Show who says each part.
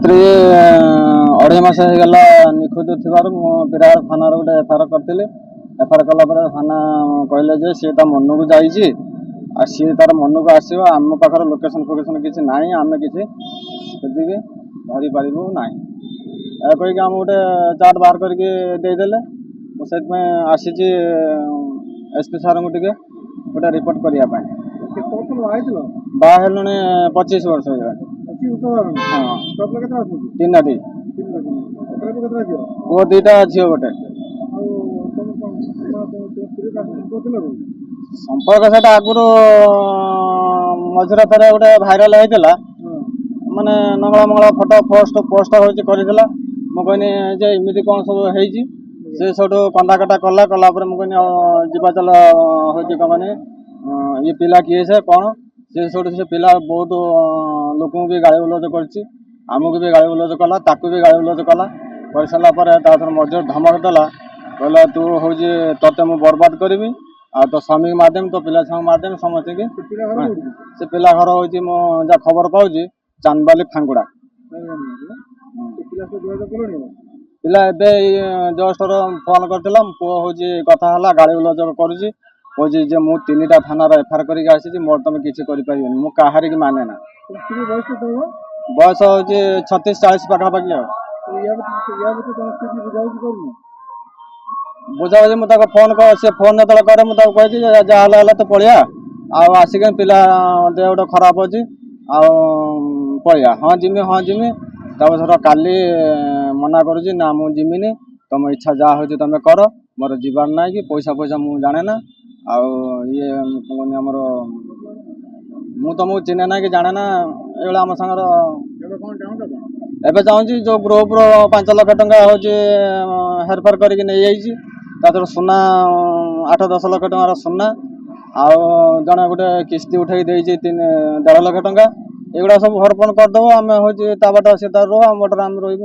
Speaker 1: स्त्री 2.5 मास होगा निखोज थी बिराड़ थाना गोटे एफआईआर करी एफआईआर कलापर थाना कहले जे सी मन को जाइए सी तार मन को आसो आम पाखे लोकेशन फोकेशन किसी ना आम किसी खोजिकी धरी पारू ना कहीकि आम गोटे चार्ट बाहर करदेले मुझे आसी एसपी सार को टे गोटे रिपोर्ट करने बाहर 25 वर्ष हो तीन पुओ 2टा झील गोटे संपर्क से आगुरी मझे थे गोटे भाइराल होता माने नंगला मंगला फोटो पोस्ट पोस्ट होता मुझे जे इमिटी कौन सब होती से सब कंदाकटा कला मुझे जीवा चल हो मैंने ये पिला किए से कौन से पिला बहुत लोक भी गाड़ी बुलज करमको भी गाड़ी बुलज कला ताकू भी गाड़ी बुलज कला कर सारापर मझे धमक देला कहला तू हूँ ते मुझे बर्बाद करी आ तो स्वामी को मारदेमी तो पिला छुआ मारदेमी समस्त की से पिला घर हूँ जहाँ खबर पाऊँ चांदबाली फांगुड़ा पिला एवं जस्ट फोन करता पुओ हूँ कथा गाड़ी बुलज करुँच कौन जे मु 3टा थाना एफआईआर करके मोर तुम किसी कर मुझे की माने ना बयस हूँ 36-40 पाखापाखि बुझाबुझी मुझे फोन से फोन जो करे मुझे कही जहाँ तो पलिया आसिक पिला देह गोटे खराब अच्छी पलिया हाँ जिमी सर काली मना करुँच ना मुझे जिमिनी तुम इच्छा जहाँ हो तुम कर मोर जीवार ना कि पैसा पैसा मुझे जाने ना ये आमर मु तुमको चिन्हे ना कि जाने ना ये आम सागर एवं चाहूँगी जो ग्रुप 5 लाख टंका हूँ हेरफेर कर सुना 8-10 लाख टंकार सुना जड़े गोटे किस्ती उठे 1.5 लाख टंका एगुड़ा सब हरपन करदेव आम हूँ बाट सी रो आम बटर आम रही।